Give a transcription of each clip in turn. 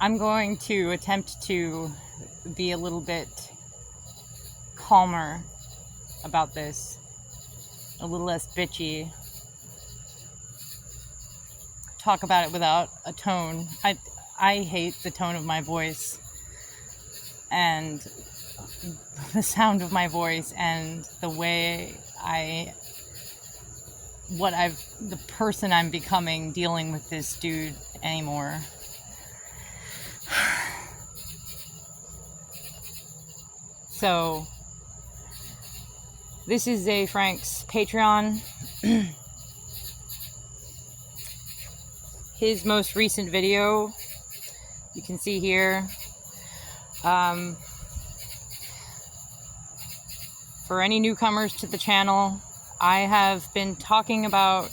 I'm going to attempt to be a little bit calmer about this, a little less bitchy, talk about it without a tone. I hate the tone of my voice and the sound of my voice and the way the person I'm becoming dealing with this dude anymore. So, this is Ze Frank's Patreon. His most recent video, you can see here. For any newcomers to the channel, I have been talking about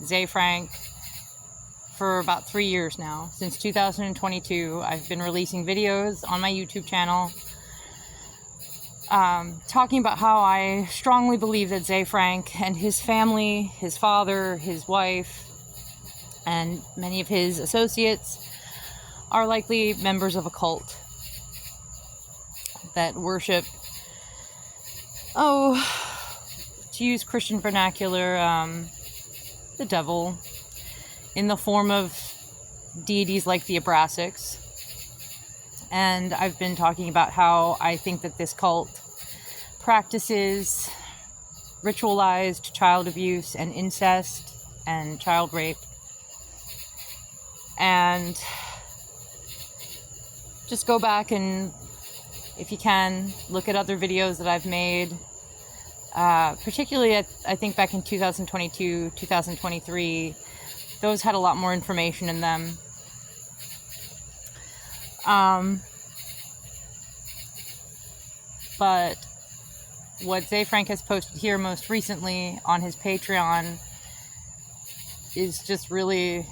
Ze Frank for about 3 years now. Since 2022, I've been releasing videos on my YouTube channel talking about how I strongly believe that Ze Frank and his family, his father, his wife, and many of his associates are likely members of a cult that worship, to use Christian vernacular, the devil in the form of deities like the Abrasics. And I've been talking about how I think that this cult practices ritualized child abuse and incest and child rape. And just go back and, if you can, look at other videos that I've made. Particularly, I think back in 2022, 2023, those had a lot more information in them. But what Ze Frank has posted here most recently on his Patreon is just really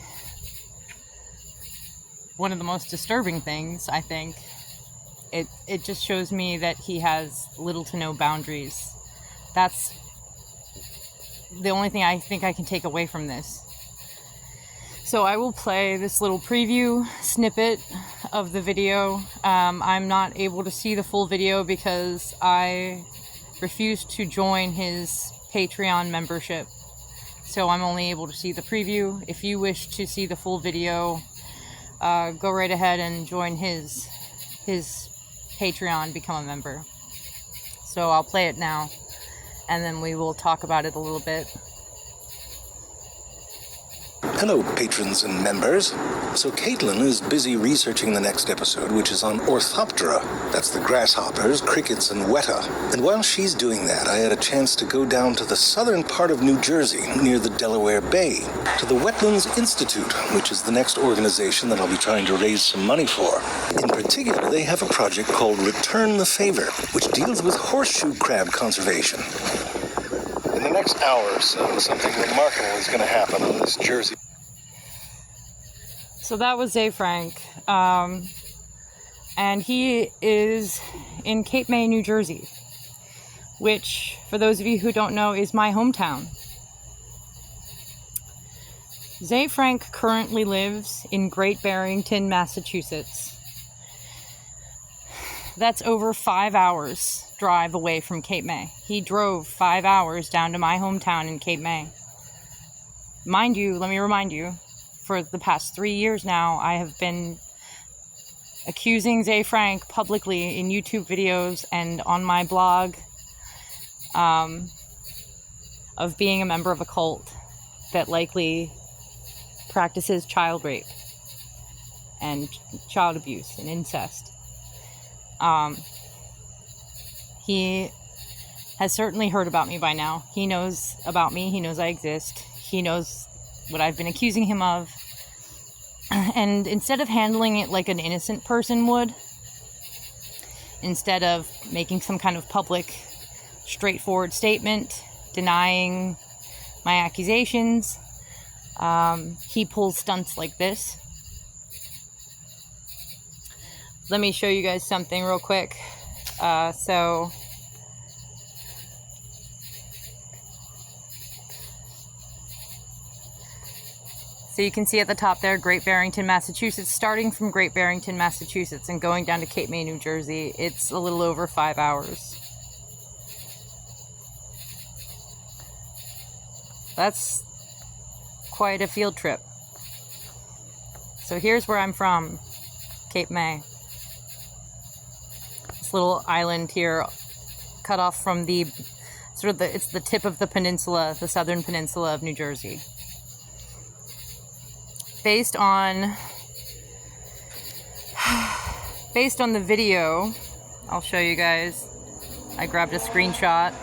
one of the most disturbing things, I think. It just shows me that he has little to no boundaries. That's the only thing I think I can take away from this. So I will play this little preview snippet of the video. I'm not able to see the full video because I refused to join his Patreon membership. So I'm only able to see the preview. If you wish to see the full video, go right ahead and join his Patreon, become a member. So I'll play it now, and then we will talk about it a little bit. Hello, patrons and members. So Caitlin is busy researching the next episode, which is on Orthoptera. That's the grasshoppers, crickets, and weta. And while she's doing that, I had a chance to go down to the southern part of New Jersey, near the Delaware Bay, to the Wetlands Institute, which is the next organization that I'll be trying to raise some money for. In particular, they have a project called Return the Favor, which deals with horseshoe crab conservation. In the next hour or so, something remarkable is going to happen on this Jersey. So that was Ze Frank, and he is in Cape May, New Jersey, which, for those of you who don't know, is my hometown. Ze Frank currently lives in Great Barrington, Massachusetts. That's over 5 hours drive away from Cape May. He drove 5 hours down to my hometown in Cape May. Mind you, let me remind you, for the past 3 years now, I have been accusing Ze Frank publicly in YouTube videos and on my blog of being a member of a cult that likely practices child rape and child abuse and incest. He has certainly heard about me by now. He knows about me. He knows I exist. He knows what I've been accusing him of. And instead of handling it like an innocent person would, instead of making some kind of public, straightforward statement denying my accusations, he pulls stunts like this. Let me show you guys something real quick. So you can see at the top there, Great Barrington, Massachusetts. Starting from Great Barrington, Massachusetts and going down to Cape May, New Jersey, it's a little over 5 hours. That's quite a field trip. So here's where I'm from, Cape May. This little island here, cut off from the it's the tip of the peninsula, the southern peninsula of New Jersey. Based on the video, I'll show you guys. I grabbed a screenshot.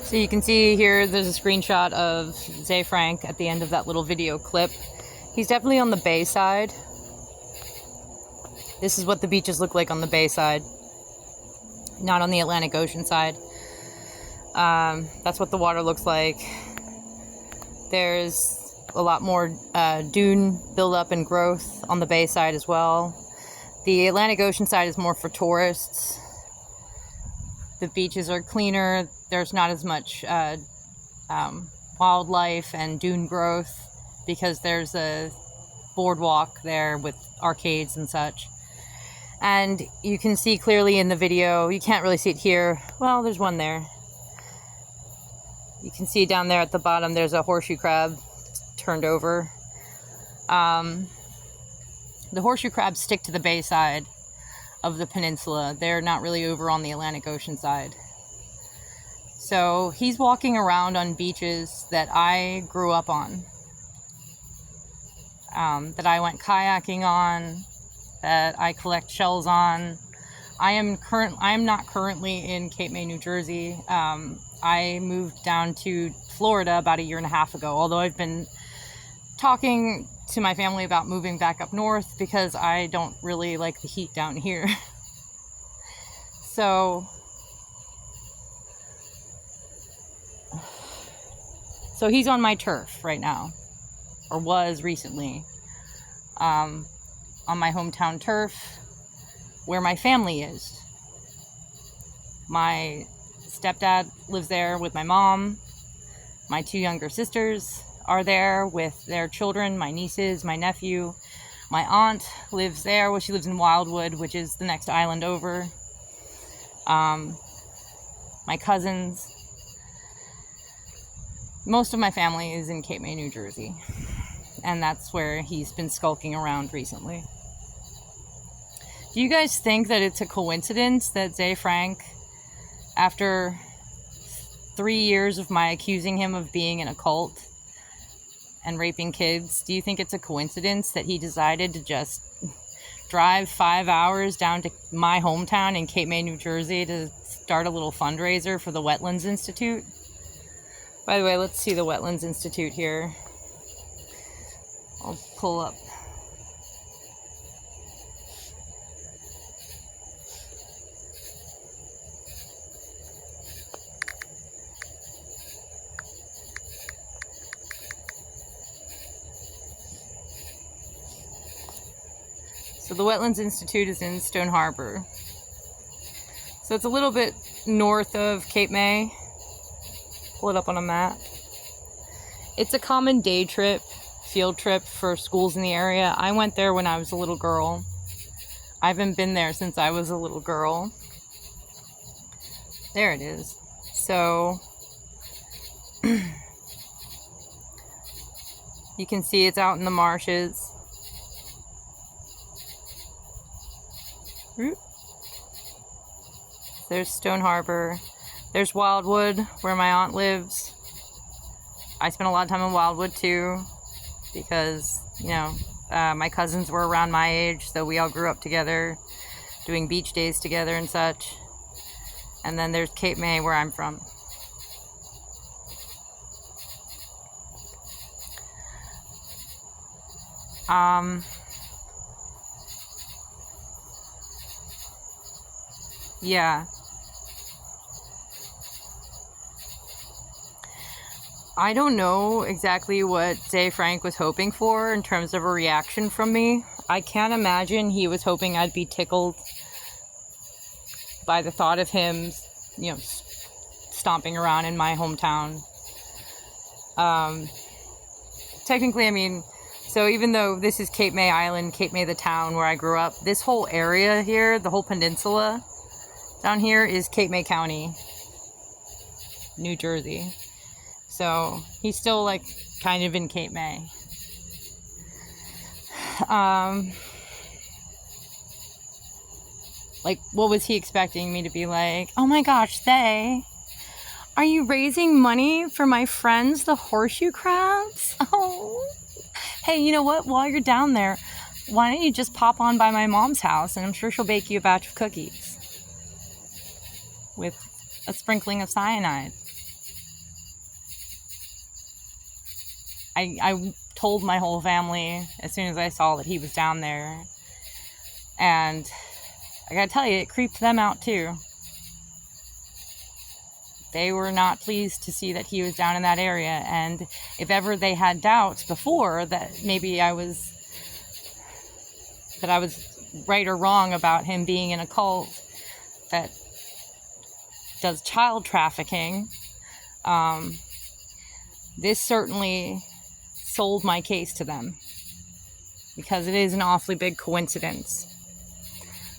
So you can see here, there's a screenshot of Ze Frank at the end of that little video clip. He's definitely on the bay side. This is what the beaches look like on the bay side, not on the Atlantic Ocean side. That's what the water looks like. There's a lot more dune buildup and growth on the bay side as well. The Atlantic Ocean side is more for tourists. The beaches are cleaner. There's not as much wildlife and dune growth because there's a boardwalk there with arcades and such. And you can see clearly in the video, you can't really see it here. Well, there's one there. You can see down there at the bottom, there's a horseshoe crab turned over. The horseshoe crabs stick to the bay side of the peninsula. They're not really over on the Atlantic Ocean side. So he's walking around on beaches that I grew up on, that I went kayaking on, that I collect shells on. I am not currently in Cape May, New Jersey. I moved down to Florida about 1.5 years ago, although I've been talking to my family about moving back up north because I don't really like the heat down here. So he's on my turf right now, or was recently, on my hometown turf where my family is. My stepdad lives there with my mom. My 2 younger sisters are there with their children, my nieces, my nephew. My aunt lives there. Well, she lives in Wildwood, which is the next island over. My cousins. Most of my family is in Cape May, New Jersey. And that's where he's been skulking around recently. Do you guys think that it's a coincidence that Ze Frank, after 3 years of my accusing him of being in a cult and raping kids, do you think it's a coincidence that he decided to just drive 5 hours down to my hometown in Cape May, New Jersey to start a little fundraiser for the Wetlands Institute? By the way, let's see the Wetlands Institute here. I'll pull up. So the Wetlands Institute is in Stone Harbor. So it's a little bit north of Cape May. Pull it up on a map. It's a common day trip, field trip for schools in the area. I went there when I was a little girl. I haven't been there since I was a little girl. There it is. So you can see it's out in the marshes. There's Stone Harbor. There's Wildwood, where my aunt lives. I spent a lot of time in Wildwood too, because, you know, my cousins were around my age, so we all grew up together, doing beach days together and such. And then there's Cape May, where I'm from. Yeah. I don't know exactly what Ze Frank was hoping for in terms of a reaction from me. I can't imagine he was hoping I'd be tickled by the thought of him, you know, stomping around in my hometown. Technically, I mean, so even though this is Cape May Island, Cape May the town where I grew up, this whole area here, the whole peninsula down here is Cape May County, New Jersey. So he's still like kind of in Cape May. Like, what was he expecting me to be like? Oh my gosh, are you raising money for my friends, the horseshoe crabs? Oh, hey, you know what? While you're down there, why don't you just pop on by my mom's house, and I'm sure she'll bake you a batch of cookies with a sprinkling of cyanide. I told my whole family as soon as I saw that he was down there, and I gotta tell you, it creeped them out too. They were not pleased to see that he was down in that area, and if ever they had doubts before that maybe I was right or wrong about him being in a cult that does child trafficking, this certainly sold my case to them, because it is an awfully big coincidence.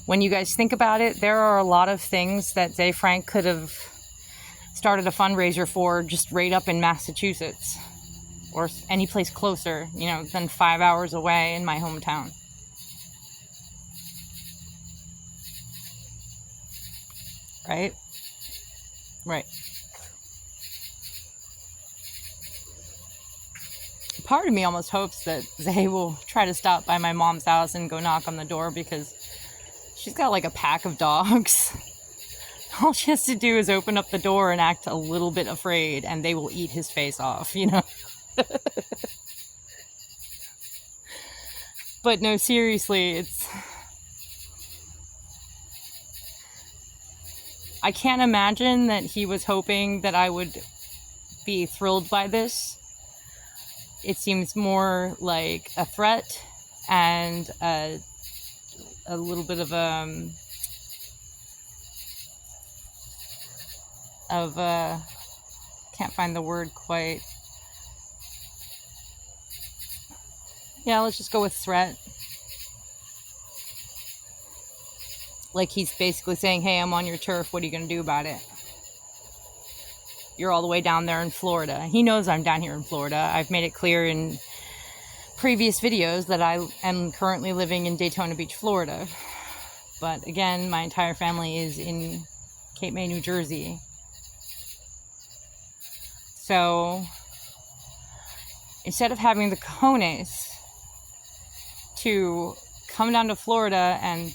When you guys think about it, there are a lot of things that Ze Frank could have started a fundraiser for just right up in Massachusetts, or any place closer, than 5 hours away in my hometown. Right? Right. Part of me almost hopes that Zay will try to stop by my mom's house and go knock on the door, because she's got like a pack of dogs. All she has to do is open up the door and act a little bit afraid, and they will eat his face off, But no, seriously, I can't imagine that he was hoping that I would be thrilled by this. It seems more like a threat and a little bit of can't find the word quite. Yeah, let's just go with threat. Like he's basically saying, hey, I'm on your turf. What are you going to do about it? You're all the way down there in Florida. He knows I'm down here in Florida. I've made it clear in previous videos that I am currently living in Daytona Beach, Florida. But again, my entire family is in Cape May, New Jersey. So instead of having the cojones to come down to Florida and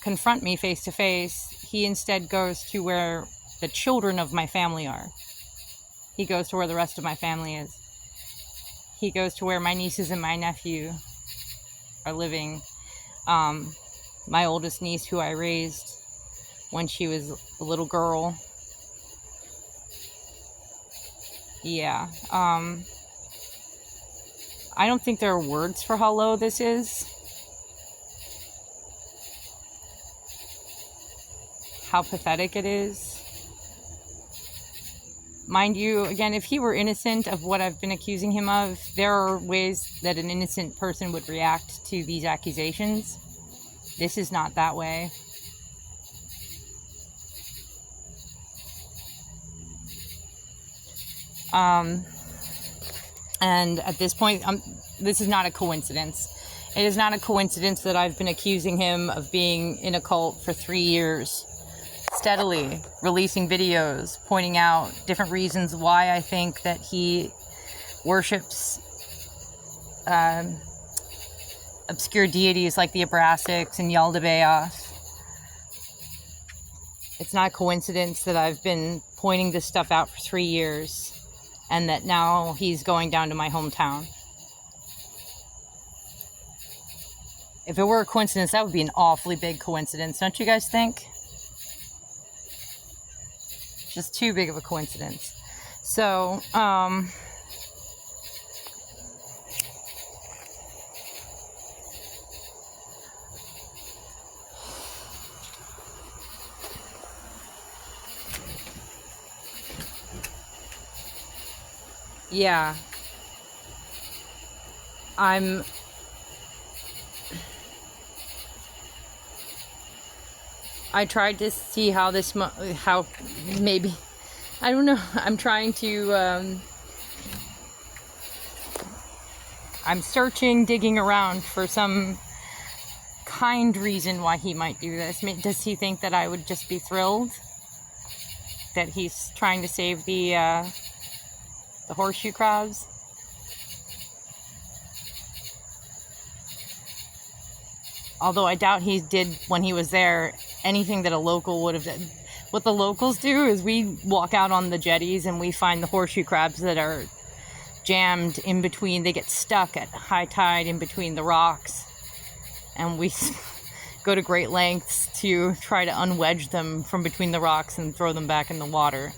confront me face to face, he instead goes to where the children of my family are. He goes to where the rest of my family is. He goes to where my nieces and my nephew are living. My oldest niece, who I raised when she was a little girl. Yeah. I don't think there are words for how low this is. How pathetic it is. Mind you, again, if he were innocent of what I've been accusing him of, there are ways that an innocent person would react to these accusations. This is not that way. And at this point, this is not a coincidence. It is not a coincidence that I've been accusing him of being in a cult for 3 years. Steadily releasing videos, pointing out different reasons why I think that he worships obscure deities like the Abrasics and Yaldabaoth. It's not a coincidence that I've been pointing this stuff out for 3 years, and that now he's going down to my hometown. If it were a coincidence, that would be an awfully big coincidence, don't you guys think? Just too big of a coincidence. So, yeah, I'm I tried to see how how maybe, I don't know, I'm trying to I'm searching, digging around for some kind reason why he might do this. Does he think that I would just be thrilled that he's trying to save the horseshoe crabs? Although I doubt he did, when he was there, anything that a local would have done. What the locals do is we walk out on the jetties and we find the horseshoe crabs that are jammed in between. They get stuck at high tide in between the rocks. And we go to great lengths to try to unwedge them from between the rocks and throw them back in the water.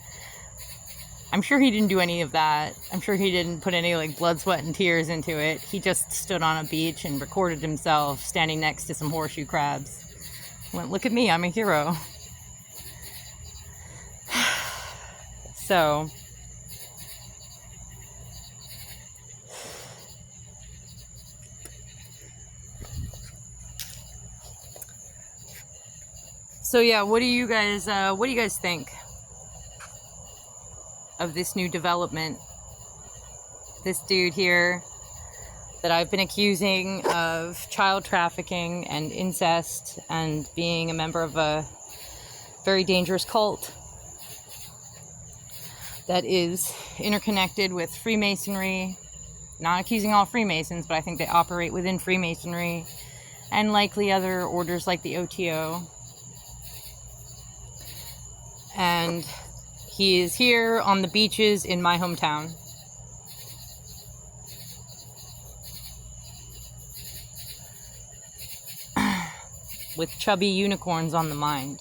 I'm sure he didn't do any of that. I'm sure he didn't put any like blood, sweat, and tears into it. He just stood on a beach and recorded himself standing next to some horseshoe crabs. Went, look at me, I'm a hero. So yeah, what do you guys think of this new development? This dude here that I've been accusing of child trafficking and incest and being a member of a very dangerous cult that is interconnected with Freemasonry. Not accusing all Freemasons, but I think they operate within Freemasonry and likely other orders like the OTO. And he is here on the beaches in my hometown. With chubby unicorns on the mind.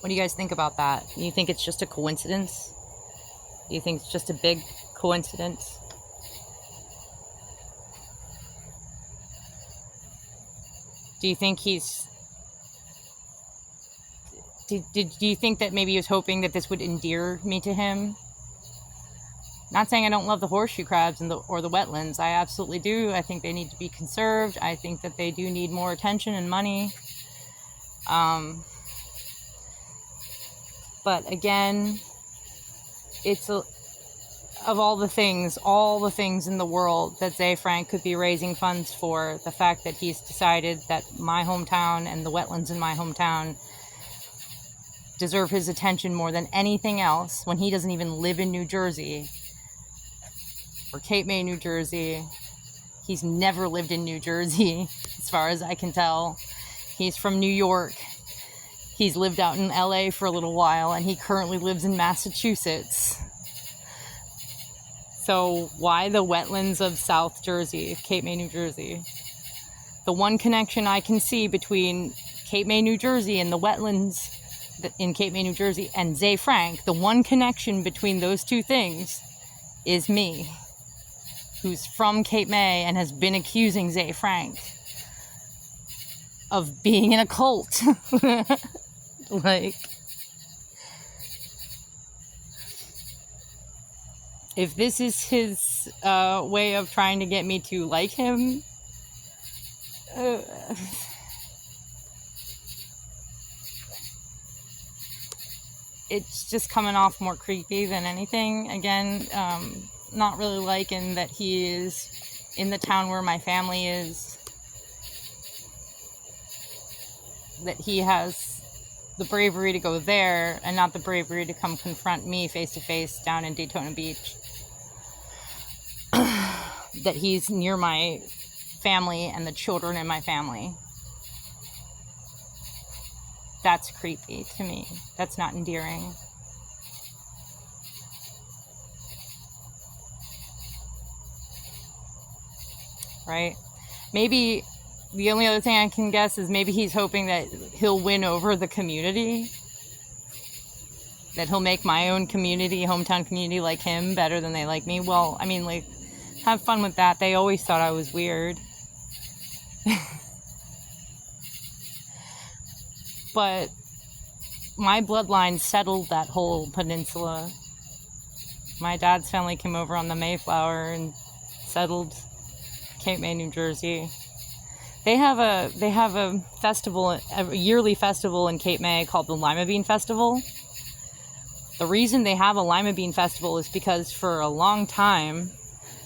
What do you guys think about that? Do you think it's just a coincidence? Do you think it's just a big coincidence? Do you think he's... Do you think that maybe he was hoping that this would endear me to him? Not saying I don't love the horseshoe crabs or the wetlands. I absolutely do. I think they need to be conserved. I think that they do need more attention and money. But again, of all the things in the world that Ze Frank could be raising funds for, the fact that he's decided that my hometown and the wetlands in my hometown deserve his attention more than anything else, when he doesn't even live in New Jersey or Cape May, New Jersey. He's never lived in New Jersey, as far as I can tell. He's from New York. He's lived out in LA for a little while, and he currently lives in Massachusetts. So why the wetlands of South Jersey, Cape May, New Jersey? The one connection I can see between Cape May, New Jersey and the wetlands in Cape May, New Jersey and Ze Frank, the one connection between those two things is me, who's from Cape May and has been accusing Ze Frank of being in a cult. Like, if this is his way of trying to get me to like him, it's just coming off more creepy than anything. Again, not really liking that he is in the town where my family is, that he has the bravery to go there and not the bravery to come confront me face to face down in Daytona Beach. That he's near my family and the children in my family. That's creepy to me. That's not endearing. Right? Maybe the only other thing I can guess is maybe he's hoping that he'll win over the community. That he'll make my own community, hometown community, like him better than they like me. Well, I mean, like, have fun with that. They always thought I was weird. But my bloodline settled that whole peninsula. My dad's family came over on the Mayflower and settled Cape May, New Jersey. They have a festival, a yearly festival in Cape May called the Lima Bean Festival. The reason they have a Lima Bean Festival is because for a long time,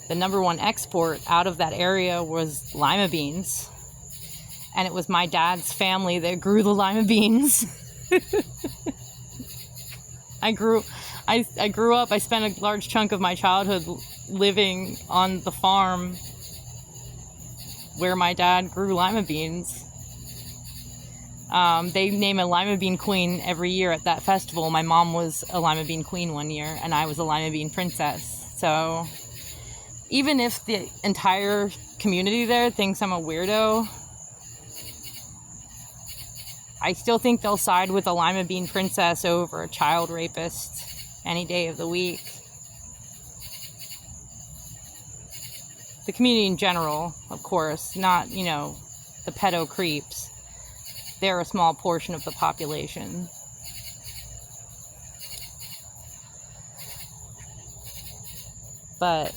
the number one export out of that area was lima beans. And it was my dad's family that grew the lima beans. I grew up, I spent a large chunk of my childhood living on the farm where my dad grew lima beans. They name a lima bean queen every year at that festival. My mom was a lima bean queen one year, and I was a lima bean princess. So even if the entire community there thinks I'm a weirdo, I still think they'll side with a lima bean princess over a child rapist any day of the week. The community in general, of course, not, the pedo creeps. They're a small portion of the population. But,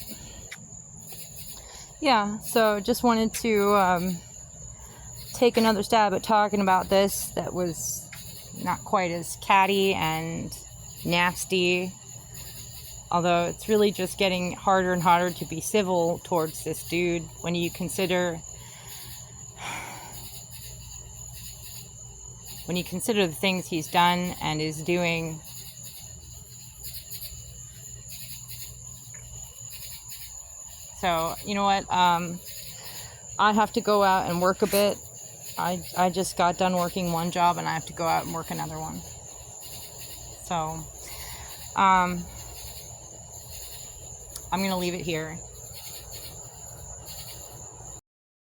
yeah, so just wanted to take another stab at talking about this that was not quite as catty and nasty, although it's really just getting harder and harder to be civil towards this dude when you consider the things he's done and is doing. So, you know what, I have to go out and work a bit. I just got done working one job and I have to go out and work another one. So, I'm going to leave it here.